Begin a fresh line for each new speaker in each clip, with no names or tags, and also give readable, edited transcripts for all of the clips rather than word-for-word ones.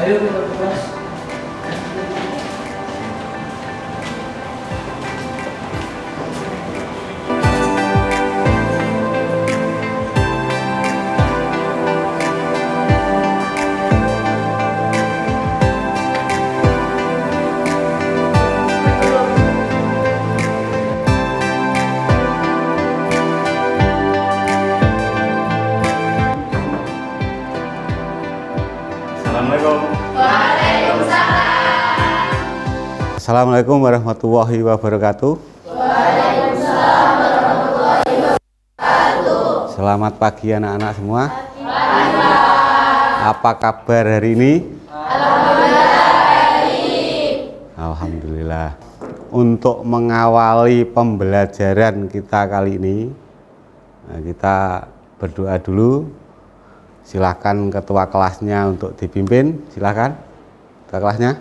Ayo Mas.
Assalamualaikum warahmatullahi wabarakatuh.
Waalaikumsalam warahmatullahi wabarakatuh.
Selamat pagi anak-anak semua. Apa kabar hari ini? Alhamdulillah. Untuk mengawali pembelajaran kita kali ini, kita berdoa dulu. Silakan ketua kelasnya untuk dipimpin. Silakan ketua kelasnya.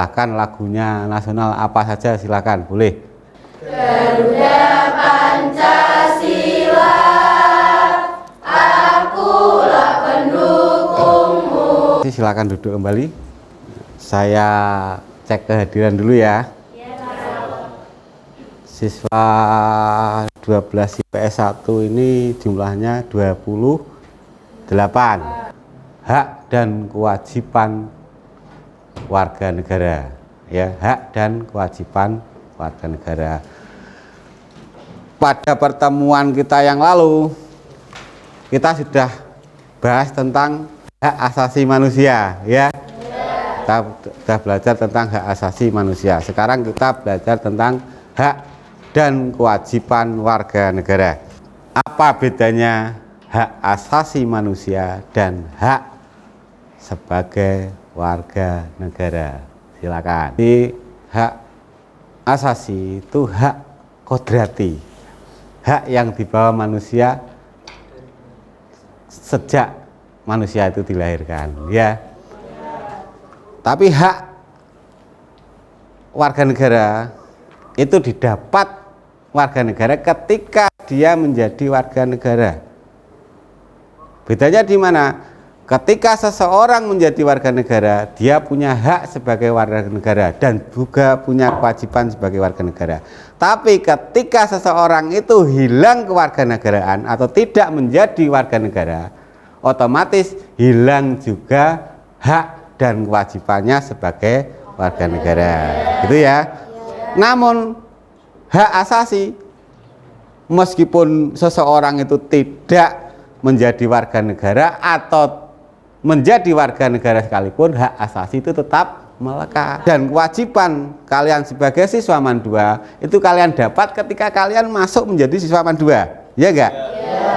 Silakan lagunya nasional apa saja, silakan, boleh.
Garuda Pancasila, akulah pendukungmu.
Silakan duduk kembali. Saya cek kehadiran dulu ya. Siswa 12 IPS 1 ini jumlahnya 28. Hak dan kewajiban warga negara, ya, hak dan kewajiban warga negara. Pada pertemuan kita yang lalu, kita sudah bahas tentang hak asasi manusia, ya. Kita sudah belajar tentang hak asasi manusia. Sekarang kita belajar tentang hak dan kewajiban warga negara. Apa bedanya hak asasi manusia dan hak sebagai warga negara? Silakan. Di hak asasi itu hak kodrati, hak yang dibawa manusia sejak manusia itu dilahirkan, ya. Tapi hak warga negara itu didapat warga negara ketika dia menjadi warga negara. Bedanya di mana? Ketika seseorang menjadi warga negara, dia punya hak sebagai warga negara dan juga punya kewajiban sebagai warga negara. Tapi ketika seseorang itu hilang kewarganegaraan atau tidak menjadi warga negara, otomatis hilang juga hak dan kewajibannya sebagai warga negara. Gitu ya. Namun hak asasi, meskipun seseorang itu tidak menjadi warga negara atau menjadi warga negara sekalipun, hak asasi itu tetap melekat. Dan kewajiban kalian sebagai siswa MAN 2 itu kalian dapat ketika kalian masuk menjadi siswa MAN 2, ya enggak? Ya.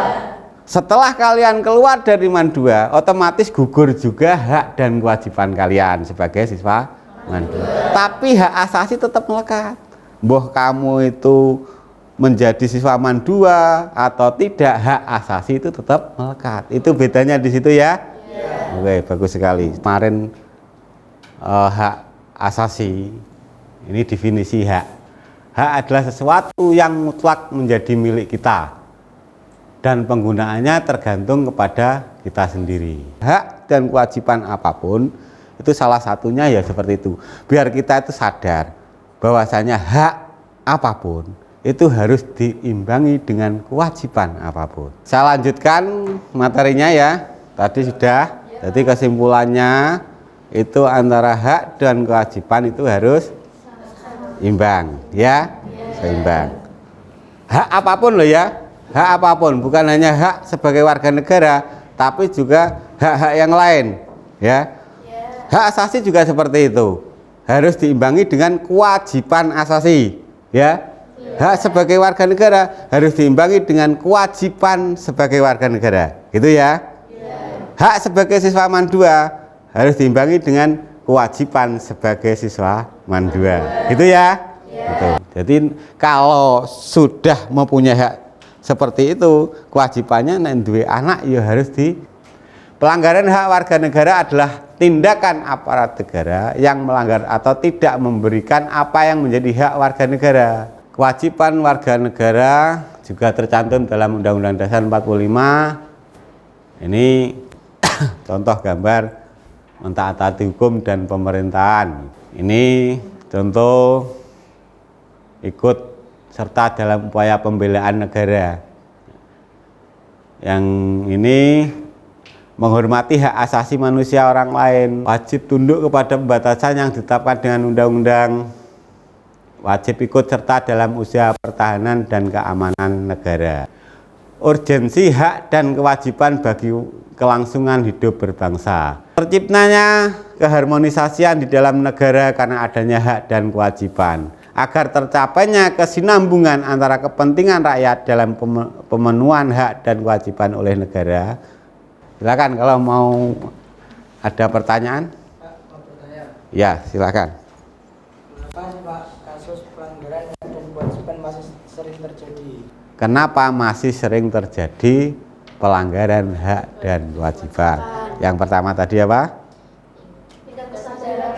Setelah kalian keluar dari MAN 2, otomatis gugur juga hak dan kewajiban kalian sebagai siswa MAN 2. Tapi hak asasi tetap melekat. Boh kamu itu menjadi siswa MAN 2 atau tidak, hak asasi itu tetap melekat. Itu bedanya di situ ya. Oke, bagus sekali. Kemarin hak asasi, ini definisi hak. Hak adalah sesuatu yang mutlak menjadi milik kita dan penggunaannya tergantung kepada kita sendiri. Hak dan kewajiban apapun itu salah satunya ya seperti itu. Biar kita itu sadar bahwasanya hak apapun itu harus diimbangi dengan kewajiban apapun. Saya lanjutkan materinya ya. Tadi sudah. Jadi kesimpulannya itu antara hak dan kewajiban itu harus imbang, ya, seimbang. Hak apapun loh ya, hak apapun, bukan hanya hak sebagai warga negara, tapi juga hak-hak yang lain, ya. Hak asasi juga seperti itu, harus diimbangi dengan kewajiban asasi, ya. Hak sebagai warga negara harus diimbangi dengan kewajiban sebagai warga negara, gitu ya. Hak sebagai siswa MAN 2 harus diimbangi dengan kewajiban sebagai siswa MAN 2, gitu ya. Gitu. Jadi kalau sudah mempunyai hak seperti itu, kewajibannya nek duwe anak ya harus di. Pelanggaran hak warga negara adalah tindakan aparat negara yang melanggar atau tidak memberikan apa yang menjadi hak warga negara. Kewajiban warga negara juga tercantum dalam Undang-Undang Dasar 45. Ini contoh gambar mentaati hukum dan pemerintahan. Ini contoh ikut serta dalam upaya pembelaan negara. Yang ini menghormati hak asasi manusia orang lain, wajib tunduk kepada pembatasan yang ditetapkan dengan undang-undang, wajib ikut serta dalam usaha pertahanan dan keamanan negara. Urgensi hak dan kewajiban bagi kelangsungan hidup berbangsa. Terciptanya keharmonisasian di dalam negara karena adanya hak dan kewajiban. Agar tercapainya kesinambungan antara kepentingan rakyat dalam pemenuhan hak dan kewajiban oleh negara. Silakan kalau mau ada pertanyaan.
Pak, mau bertanya.
Ya, silakan.
Kenapa sih Pak kasus pelanggaran hak dan kewajiban masih sering terjadi?
Kenapa masih sering terjadi pelanggaran hak dan kewajiban? Yang pertama tadi apa?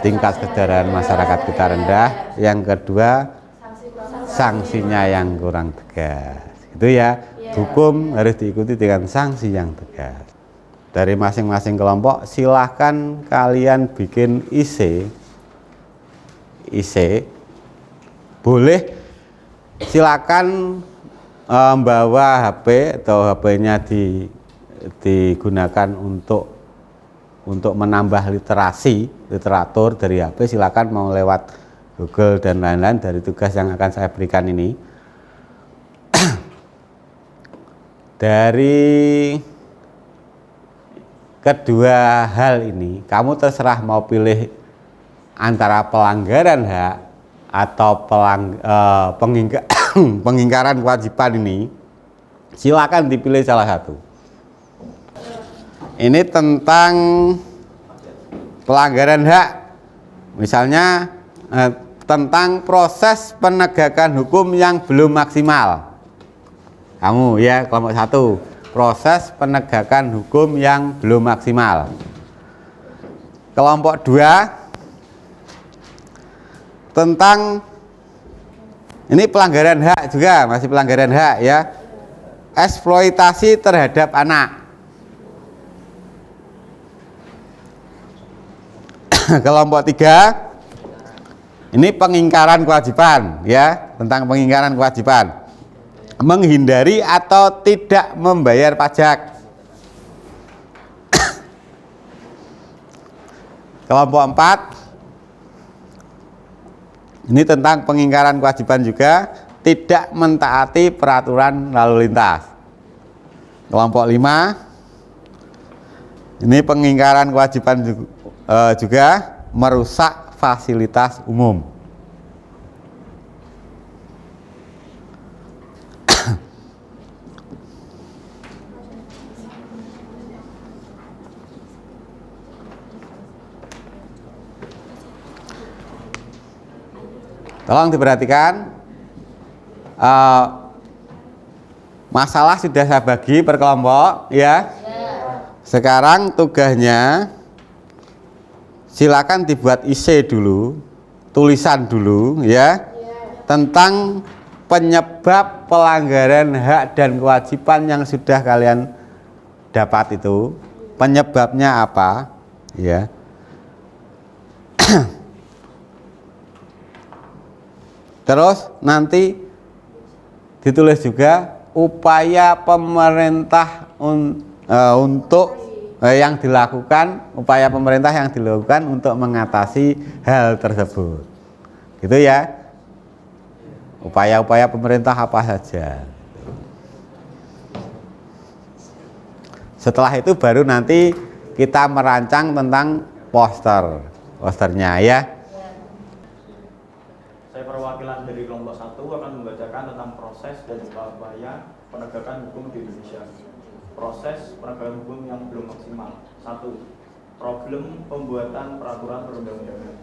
Tingkat kesadaran masyarakat kita rendah. Yang kedua, sanksinya yang kurang tegas. Itu ya, hukum harus diikuti dengan sanksi yang tegas. Dari masing-masing kelompok silahkan kalian bikin IC. Boleh silakan membawa HP atau HP-nya digunakan untuk menambah literatur dari HP. Silakan mau lewat Google dan lain-lain dari tugas yang akan saya berikan ini. Dari kedua hal ini, kamu terserah mau pilih antara pelanggaran hak atau pengingkaran kewajiban ini. Silakan dipilih salah satu. Ini tentang pelanggaran hak, misalnya tentang proses penegakan hukum yang belum maksimal. Kamu ya, kelompok 1, proses penegakan hukum yang belum maksimal. Kelompok 2, tentang ini pelanggaran hak juga, masih pelanggaran hak ya, eksploitasi terhadap anak. Kelompok 3, ini pengingkaran kewajiban ya, tentang pengingkaran kewajiban, menghindari atau tidak membayar pajak. Kelompok 4, ini tentang pengingkaran kewajiban juga, tidak mentaati peraturan lalu lintas. Kelompok 5, ini pengingkaran kewajiban juga merusak fasilitas umum. Tolong diperhatikan, masalah sudah saya bagi per kelompok ya. Sekarang tugasnya silakan dibuat IC dulu, tulisan dulu ya, tentang penyebab pelanggaran hak dan kewajiban yang sudah kalian dapat itu, penyebabnya apa ya. Terus nanti ditulis juga upaya pemerintah untuk yang dilakukan, upaya pemerintah yang dilakukan untuk mengatasi hal tersebut. Gitu ya. Upaya-upaya pemerintah apa saja. Setelah itu baru nanti kita merancang tentang posternya ya.
Saya perwakilan dari kelompok 1 akan membacakan tentang proses dan upaya penegakan hukum di Indonesia. Proses penegakan hukum yang belum maksimal. 1. Problem pembuatan peraturan perundang-undangan.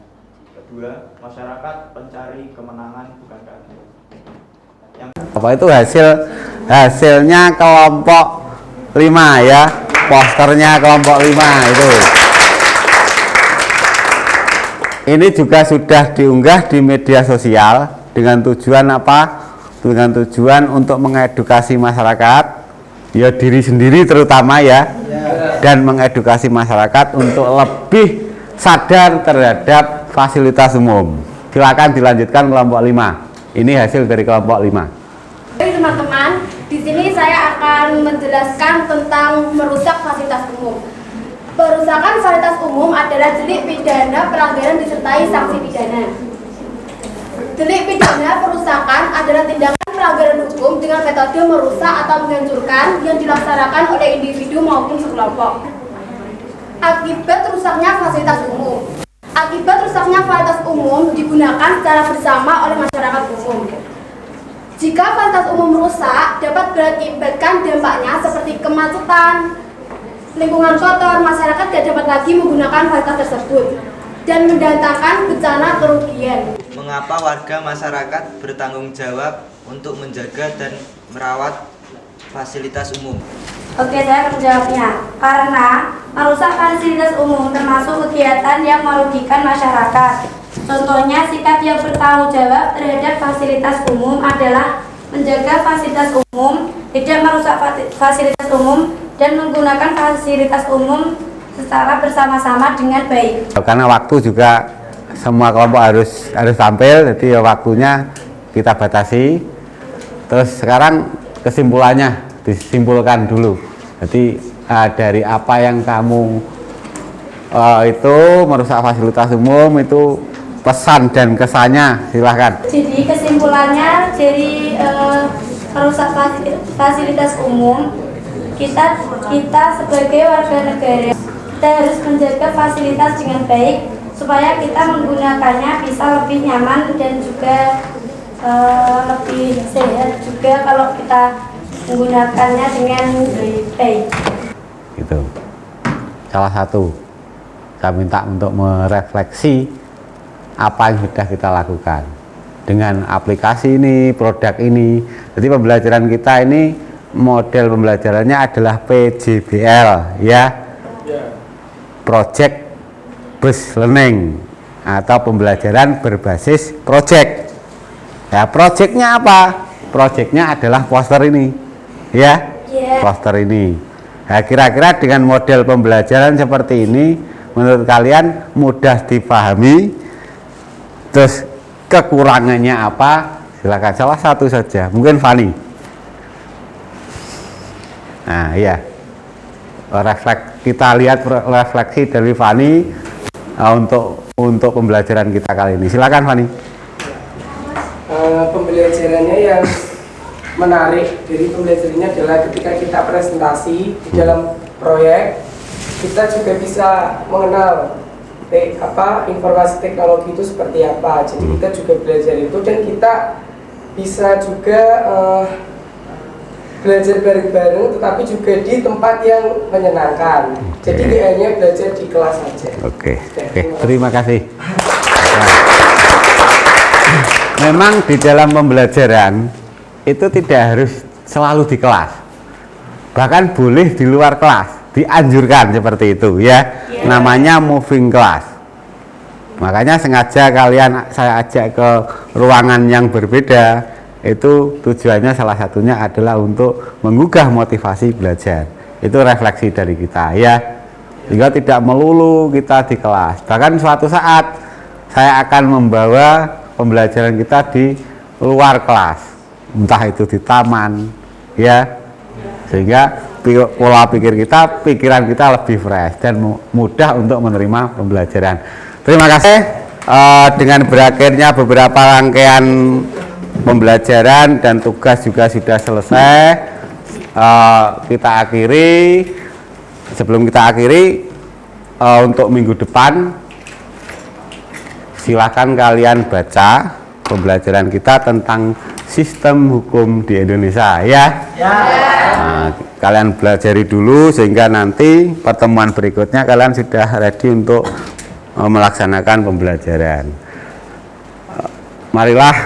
2. Masyarakat pencari kemenangan bukan keadilan.
Apa itu hasilnya kelompok 5 ya, posternya kelompok 5 itu. Ini juga sudah diunggah di media sosial dengan tujuan apa? dengan tujuan untuk mengedukasi masyarakat, ya diri sendiri terutama ya, dan mengedukasi masyarakat untuk lebih sadar terhadap fasilitas umum. Silakan dilanjutkan kelompok 5. Ini hasil dari kelompok 5.
Teman-teman, di sini saya akan menjelaskan tentang merusak fasilitas umum. Perusakan fasilitas umum adalah delik pidana pelanggaran disertai sanksi pidana. Delik pidana perusakan adalah tindakan pelanggaran hukum dengan metode merusak atau menghancurkan yang dilaksanakan oleh individu maupun sekelompok. Akibat rusaknya fasilitas umum. Akibat rusaknya fasilitas umum digunakan secara bersama oleh masyarakat umum. Jika fasilitas umum rusak, dapat berakibatkan dampaknya seperti kemacetan, lingkungan kotor, masyarakat tidak dapat lagi menggunakan fasilitas tersebut, dan mendatangkan bencana kerugian.
Mengapa warga masyarakat bertanggung jawab untuk menjaga dan merawat fasilitas umum?
Oke, saya akan menjawabnya. Karena merusak fasilitas umum termasuk kegiatan yang merugikan masyarakat. Contohnya, sikap yang bertanggung jawab terhadap fasilitas umum adalah menjaga fasilitas umum, tidak merusak fasilitas umum, dan menggunakan fasilitas umum secara bersama-sama dengan baik.
Karena waktu juga semua kelompok harus tampil, jadi ya waktunya kita batasi. Terus sekarang kesimpulannya disimpulkan dulu. Jadi dari apa yang kamu itu merusak fasilitas umum, itu pesan dan kesannya, silahkan.
Jadi kesimpulannya dari merusak fasilitas umum, kita sebagai warga negara kita harus menjaga fasilitas dengan baik supaya kita menggunakannya bisa lebih nyaman dan juga lebih sehat juga kalau kita menggunakannya dengan baik.
Gitu. Salah satu saya minta untuk merefleksi apa yang sudah kita lakukan dengan aplikasi ini, produk ini. Jadi pembelajaran kita ini model pembelajarannya adalah PJBL ya, Project Based Learning atau pembelajaran berbasis project. Ya, projectnya apa? Projectnya adalah poster ini, ya, poster ini. Nah, kira-kira dengan model pembelajaran seperti ini, menurut kalian mudah dipahami? Terus kekurangannya apa? Silakan salah satu saja. Mungkin Fani. Nah, iya. Kita lihat refleksi dari Fani untuk pembelajaran kita kali ini. Silakan Fani.
Pembelajarannya yang menarik dari pembelajarannya adalah ketika kita presentasi di dalam proyek, kita juga bisa mengenal informasi teknologi itu seperti apa. Jadi kita juga belajar itu, dan kita bisa juga belajar bareng-bareng, tetapi juga di tempat yang menyenangkan. Jadi tidak hanya belajar di kelas saja.
Oke, terima kasih. Memang di dalam pembelajaran itu tidak harus selalu di kelas, bahkan boleh di luar kelas, dianjurkan seperti itu ya. Namanya moving class. Makanya sengaja saya ajak ke ruangan yang berbeda. Itu tujuannya salah satunya adalah untuk menggugah motivasi belajar. Itu refleksi dari kita ya, sehingga tidak melulu kita di kelas. Bahkan suatu saat saya akan membawa pembelajaran kita di luar kelas, entah itu di taman ya, sehingga pola pikir kita, pikiran kita lebih fresh dan mudah untuk menerima pembelajaran. Terima kasih. Dengan berakhirnya beberapa rangkaian pembelajaran dan tugas juga sudah selesai, kita akhiri. Sebelum kita akhiri, untuk minggu depan silakan kalian baca pembelajaran kita tentang sistem hukum di Indonesia ya. Nah, kalian pelajari dulu sehingga nanti pertemuan berikutnya kalian sudah ready untuk melaksanakan pembelajaran. Marilah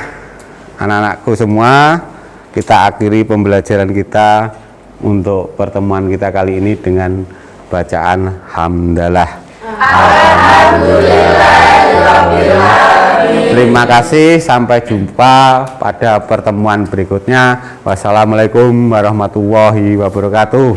anak-anakku semua, kita akhiri pembelajaran kita untuk pertemuan kita kali ini dengan bacaan hamdalah.
Alhamdulillahirabbil alamin.
Terima kasih, sampai jumpa pada pertemuan berikutnya. Wassalamualaikum warahmatullahi wabarakatuh.